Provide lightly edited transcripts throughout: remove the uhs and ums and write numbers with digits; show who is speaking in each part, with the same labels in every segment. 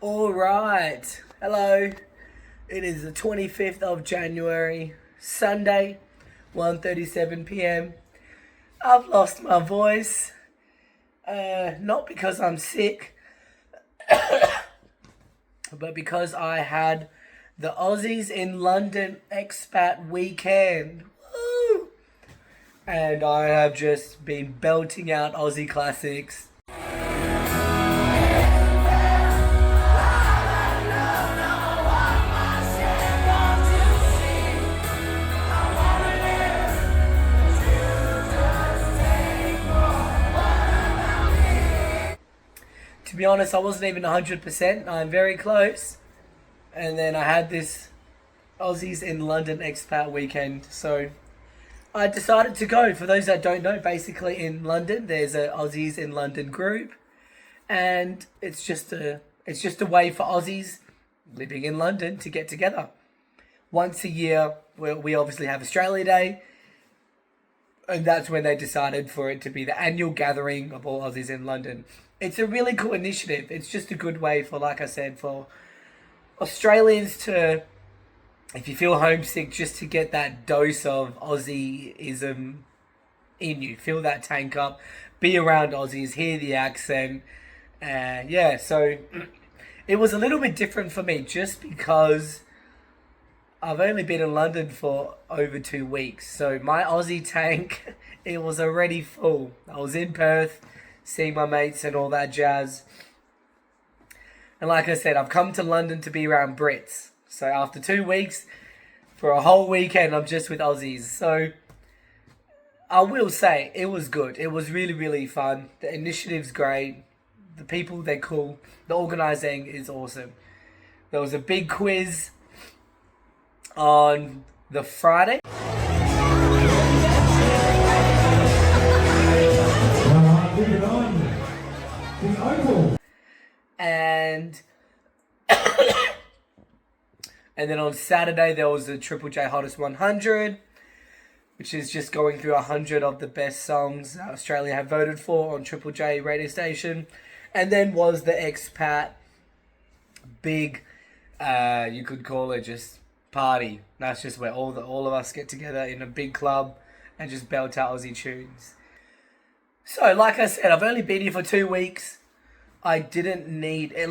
Speaker 1: All right. Hello. It is the 25th of January, Sunday, 1:37 p.m. I've lost my voice. Not because I'm sick, but because I had the Aussies in London expat weekend. Woo! And I have just been belting out Aussie classics. To be honest, I wasn't even 100%. I'm very close. And then I had this Aussies in London expat weekend. So I decided to go. For those that don't know, basically in London, there's a Aussies in London group. And it's just a way for Aussies living in London to get together. Once a year, we obviously have Australia Day. And that's when they decided for it to be the annual gathering of all Aussies in London. It's a really cool initiative. It's just a good way for, like I said, for Australians to, if you feel homesick, just to get that dose of Aussieism in you. Fill that tank up. Be around Aussies. Hear the accent. Yeah, so it was a little bit different for me just because I've only been in London for over 2 weeks. So my Aussie tank, it was already full. I was in Perth, seeing my mates and all that jazz. And like I said, I've come to London to be around Brits. So after 2 weeks, for a whole weekend, I'm just with Aussies. So I will say, it was good. It was really, really fun. The initiative's great. The people, they're cool. The organising is awesome. There was a big quiz on the Friday. And and then on Saturday there was the Triple J Hottest 100, which is just going through 100 of the best songs Australia have voted for on Triple J radio station. And then was the expat big, you could call it just party. That's just where all of us get together in a big club and just belt out Aussie tunes. So, like I said, I've only been here for 2 weeks. I didn't need it.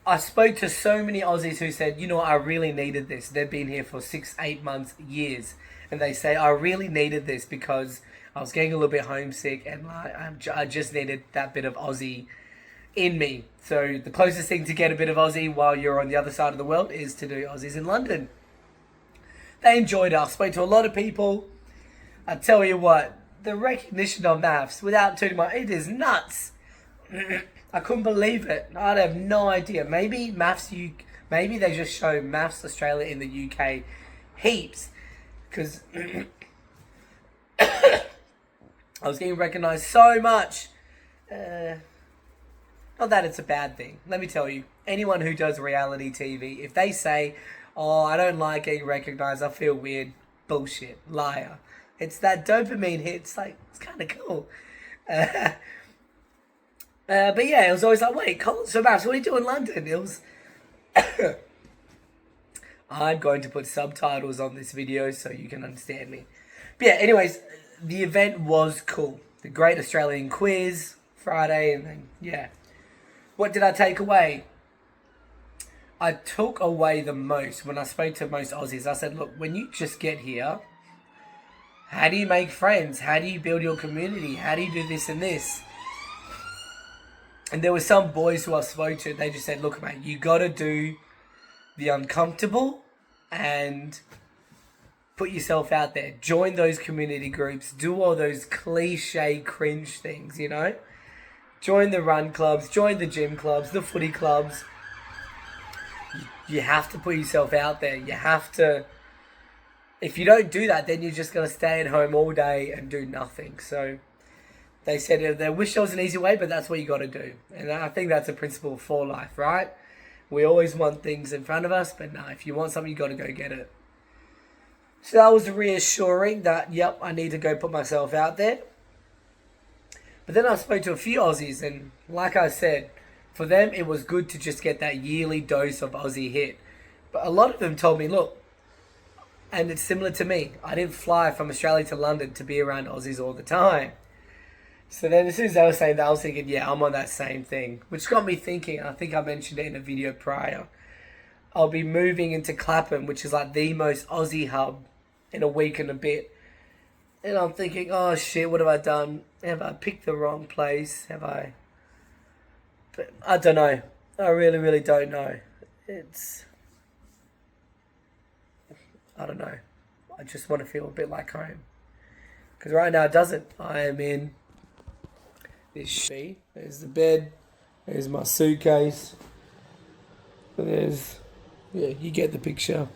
Speaker 1: I spoke to so many Aussies who said, you know what, I really needed this. They've been here for 6, 8 months, years. And they say, I really needed this because I was getting a little bit homesick and I just needed that bit of Aussie in me. So the closest thing to get a bit of Aussie while you're on the other side of the world is to do Aussies in London. They enjoyed it. I spoke to a lot of people. I tell you what, the recognition of maths, without too much, it is nuts. I couldn't believe it. I have no idea. Maybe maybe they just show Maths Australia in the UK heaps. Because I was getting recognised so much. Not that it's a bad thing. Let me tell you, anyone who does reality TV, if they say, oh, I don't like getting recognised, I feel weird, bullshit, liar. It's that dopamine hit. It's kind of cool. But yeah, it was always like, wait, Colin, so Maps, what do you do in London? It was... I'm going to put subtitles on this video so you can understand me. But yeah, anyways, the event was cool. The Great Australian Quiz, Friday, and then, yeah. What did I take away? I took away the most when I spoke to most Aussies. I said, look, when you just get here, how do you make friends? How do you build your community? How do you do this and this? And there were some boys who I spoke to, they just said, look, mate, you got to do the uncomfortable and put yourself out there. Join those community groups. Do all those cliche cringe things, you know? Join the run clubs. Join the gym clubs, the footy clubs. You have to put yourself out there. You have to... If you don't do that, then you're just going to stay at home all day and do nothing. So they said they wish there was an easy way, but that's what you got to do. And I think that's a principle for life, right? We always want things in front of us, but no, if you want something, you got to go get it. So that was reassuring that, yep, I need to go put myself out there. But then I spoke to a few Aussies, and like I said, For them, it was good to just get that yearly dose of Aussie hit. But a lot of them told me, look, and it's similar to me. I didn't fly from Australia to London to be around Aussies all the time. So then as soon as I was saying that, I was thinking, yeah, I'm on that same thing. Which got me thinking, I think I mentioned it in a video prior, I'll be moving into Clapham, which is like the most Aussie hub, in a week and a bit. And I'm thinking, oh shit, what have I done? Have I picked the wrong place? Have I... But I don't know. I really, really don't know. I don't know. I just want to feel a bit like home. Because right now it doesn't. I am in this sheet. There's the bed. There's my suitcase. Yeah, you get the picture.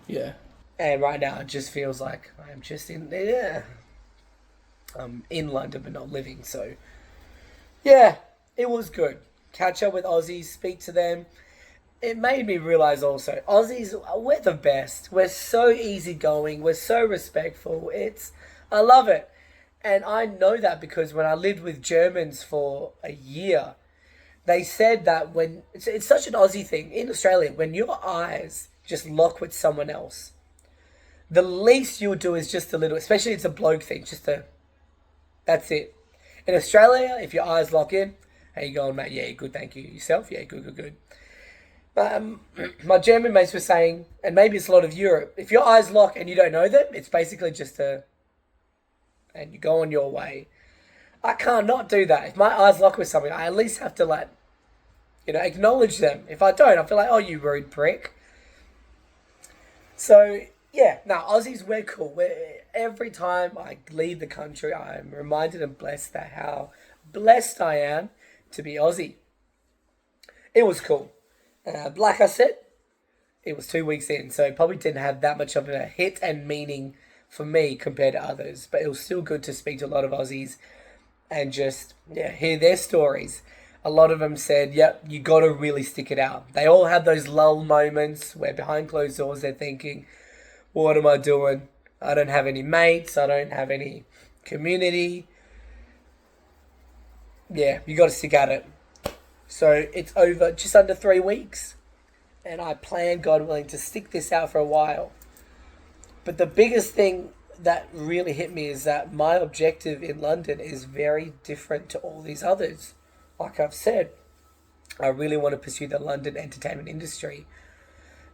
Speaker 1: Yeah. And right now it just feels like I'm just in there. I'm in London but not living. So, yeah, it was good. Catch up with Aussies, speak to them. It made me realise also, Aussies, we're the best. We're so easygoing. We're so respectful. I love it. And I know that because when I lived with Germans for a year, they said that when, it's such an Aussie thing, in Australia, when your eyes just lock with someone else, the least you'll do is just a little, especially it's a bloke thing, that's it. In Australia, if your eyes lock in, how you going, mate? Yeah, good, thank you. Yourself? Yeah, good. But my German mates were saying, and maybe it's a lot of Europe, if your eyes lock and you don't know them, it's basically and you go on your way. I can't not do that. If my eyes lock with something, I at least have to acknowledge them. If I don't, I feel like, oh, you rude prick. So, yeah, Aussies, we're cool. Every time I leave the country, I'm reminded and blessed at how blessed I am to be Aussie. It was cool. Like I said, it was 2 weeks in, so it probably didn't have that much of a hit and meaning for me compared to others. But it was still good to speak to a lot of Aussies and just hear their stories. A lot of them said, yep, you got to really stick it out. They all have those lull moments where behind closed doors they're thinking, what am I doing? I don't have any mates. I don't have any community. Yeah, you got to stick at it. So it's over just under 3 weeks. And I plan, God willing, to stick this out for a while. But the biggest thing that really hit me is that my objective in London is very different to all these others. Like I've said, I really want to pursue the London entertainment industry.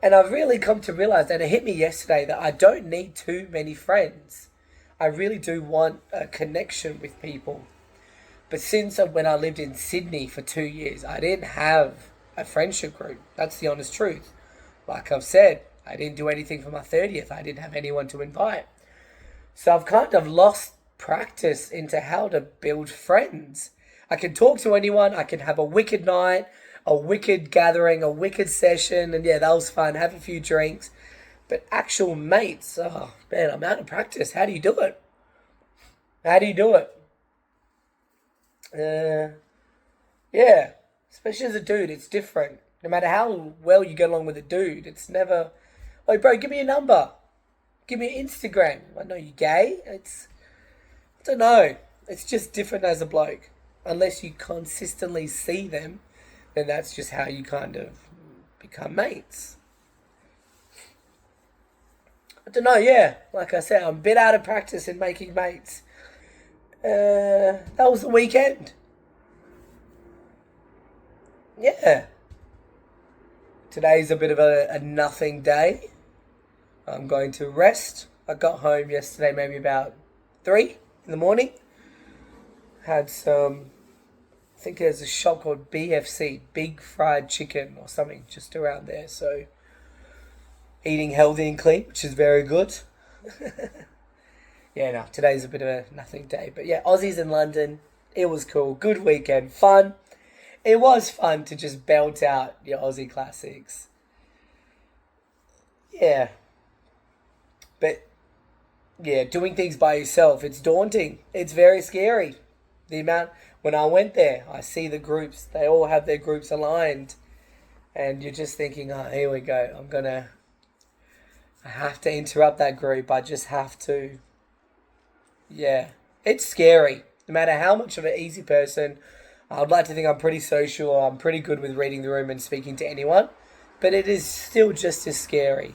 Speaker 1: And I've really come to realize, and it hit me yesterday, that I don't need too many friends. I really do want a connection with people. But since when I lived in Sydney for 2 years, I didn't have a friendship group. That's the honest truth. Like I've said, I didn't do anything for my 30th. I didn't have anyone to invite. So I've kind of lost practice into how to build friends. I can talk to anyone. I can have a wicked night, a wicked gathering, a wicked session. And yeah, that was fun. Have a few drinks. But actual mates, oh man, I'm out of practice. How do you do it? Yeah, especially as a dude, it's different. No matter how well you get along with a dude, it's never, oh bro, give me your number. Give me your Instagram. I know you gay. I don't know. It's just different as a bloke. Unless you consistently see them, then that's just how you kind of become mates. I don't know, yeah. Like I said, I'm a bit out of practice in making mates. That was the weekend. Yeah. Today's a bit of a nothing day. I'm going to rest. I got home yesterday maybe about 3 in the morning. Had some, I think there's a shop called BFC, Big Fried Chicken or something just around there. So eating healthy and clean, which is very good. Yeah, no, today's a bit of a nothing day. But yeah, Aussies in London, it was cool. Good weekend, fun. It was fun to just belt out your Aussie classics. Yeah. But yeah, doing things by yourself, it's daunting. It's very scary. The amount, when I went there, I see the groups, they all have their groups aligned. And you're just thinking, oh, here we go. I have to interrupt that group. I just have to. Yeah, it's scary. No matter how much of an easy person I'd like to think I'm pretty social. I'm pretty good with reading the room and speaking to anyone. But it is still just as scary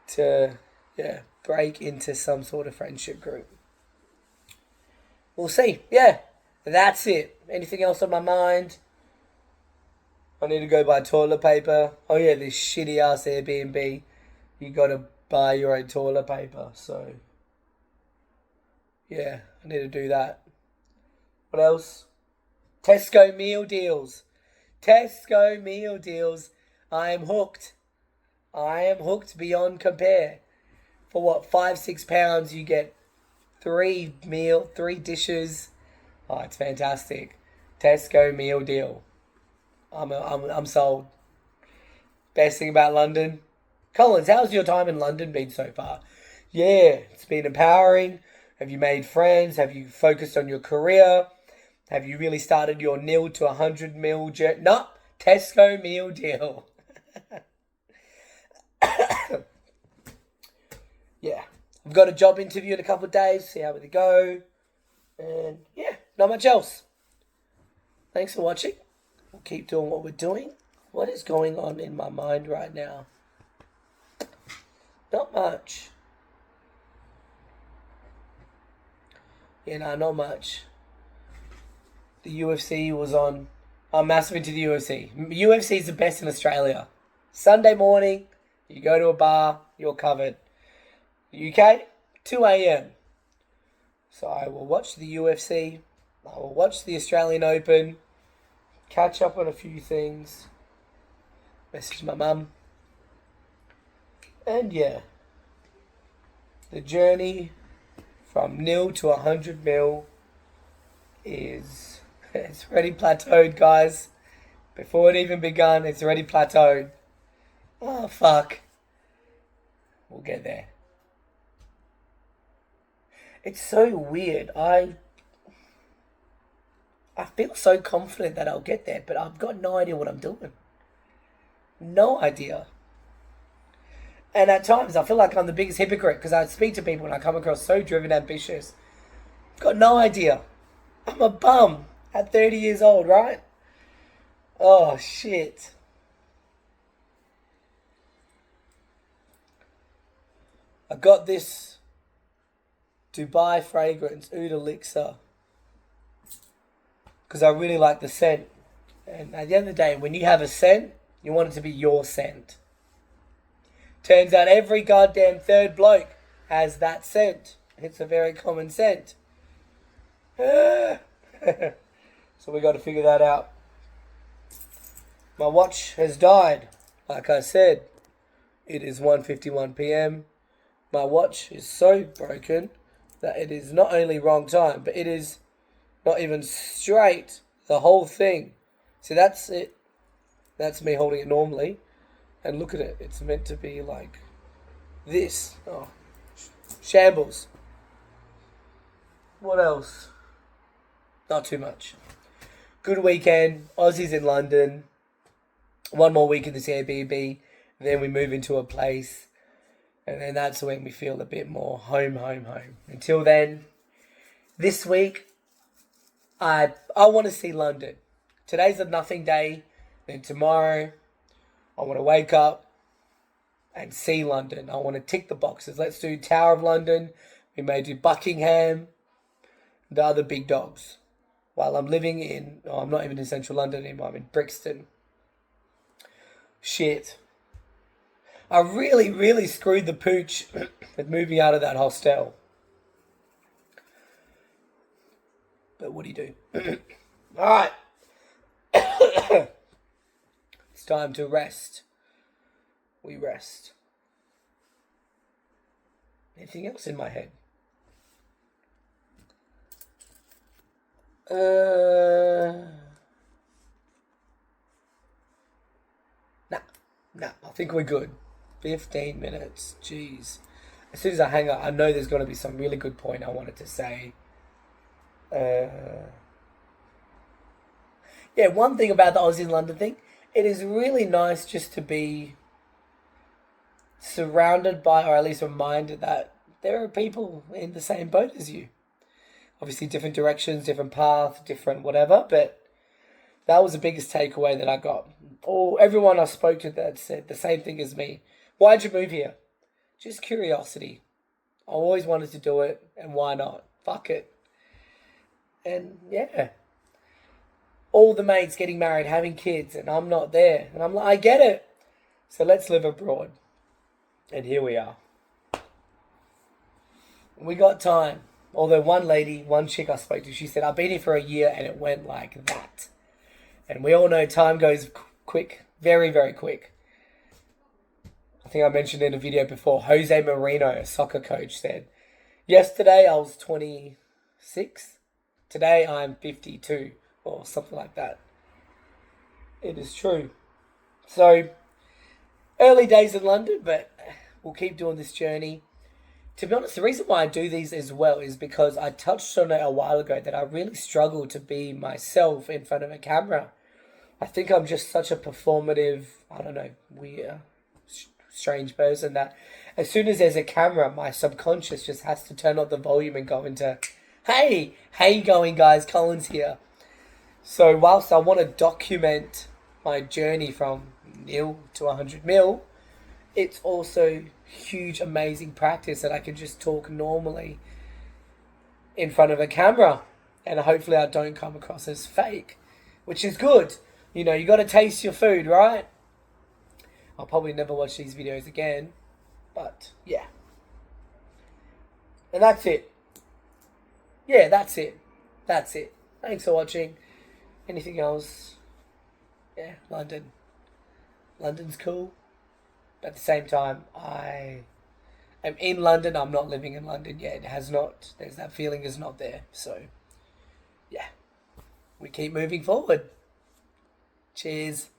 Speaker 1: to, break into some sort of friendship group. We'll see. Yeah, that's it. Anything else on my mind? I need to go buy toilet paper. Oh yeah, this shitty ass Airbnb. You gotta buy your own toilet paper. So, yeah, I need to do that. What else? Tesco meal deals. Tesco meal deals. I am hooked. I am hooked beyond compare. For what, £5-6 you get three dishes. Oh, it's fantastic. Tesco meal deal. I'm sold. Best thing about London. Collins, how's your time in London been so far? Yeah, it's been empowering. Have you made friends? Have you focused on your career? Have you really started your nil to 100 mil journey? No, Tesco meal deal. Yeah, I've got a job interview in a couple of days, see how they go. And yeah, not much else. Thanks for watching. We'll keep doing what we're doing. What is going on in my mind right now? Not much. Yeah, no, not much. The UFC was on. I'm massive into the UFC. UFC is the best in Australia. Sunday morning, you go to a bar, you're covered. UK, 2 a.m. So I will watch the UFC. I will watch the Australian Open. Catch up on a few things. Message my mum. And yeah. The journey from nil to 100 mil is... It's already plateaued, guys. Before it even begun, it's already plateaued. Oh, fuck. We'll get there. It's so weird. I feel so confident that I'll get there, but I've got no idea what I'm doing. No idea. And at times I feel like I'm the biggest hypocrite because I speak to people and I come across so driven, ambitious. I've got no idea. I'm a bum at 30 years old, right? Oh, shit. I got this Dubai fragrance, Oud Elixir, because I really like the scent. And at the end of the day, when you have a scent, you want it to be your scent. Turns out every goddamn third bloke has that scent. It's a very common scent. So we got to figure that out. My watch has died. Like I said, it is 1:51 p.m. My watch is so broken that it is not only wrong time, but it is not even straight, the whole thing. See, that's it. That's me holding it normally. And look at it. It's meant to be like this. Oh, shambles. What else? Not too much. Good weekend. Aussies in London. One more week in this Airbnb. Then we move into a place. And then that's when we feel a bit more home. Until then, this week, I want to see London. Today's a nothing day. Then tomorrow, I want to wake up and see London. I want to tick the boxes. Let's do Tower of London. We may do Buckingham. The other big dogs. While I'm living in... Oh, I'm not even in central London anymore. I'm in Brixton. Shit. I really screwed the pooch with moving out of that hostel. But what do you do? Alright. It's time to rest. We rest. Anything else in my head? Nah, I think we're good. 15 minutes, jeez. As soon as I hang up, I know there's going to be some really good point I wanted to say. Yeah, one thing about the Aussie in London thing, it is really nice just to be surrounded by, or at least reminded that there are people in the same boat as you. Obviously, different directions, different path, different whatever. But that was the biggest takeaway that I got. Everyone I spoke to that said the same thing as me. Why'd you move here? Just curiosity. I always wanted to do it, and why not? Fuck it. And yeah, all the mates getting married, having kids, and I'm not there. And I'm like, I get it. So let's live abroad. And here we are. We got time. Although one chick I spoke to, she said, I've been here for a year and it went like that. And we all know time goes quick. Very, very quick. I think I mentioned in a video before, Jose Marino, a soccer coach, said, yesterday I was 26. Today I'm 52 or something like that. It is true. So, early days in London, but we'll keep doing this journey. To be honest, the reason why I do these as well is because I touched on it a while ago that I really struggle to be myself in front of a camera. I think I'm just such a performative, weird, strange person that as soon as there's a camera, my subconscious just has to turn up the volume and go into, hey, how you going guys, Collins here. So whilst I want to document my journey from 0 to 100 mil, it's also huge, amazing practice that I can just talk normally in front of a camera. And hopefully I don't come across as fake, which is good. You got to taste your food, right? I'll probably never watch these videos again. But, yeah. And that's it. Yeah, that's it. That's it. Thanks for watching. Anything else? Yeah, London. London's cool. But at the same time, I am in London. I'm not living in London yet. That feeling is not there. So, yeah. We keep moving forward. Cheers.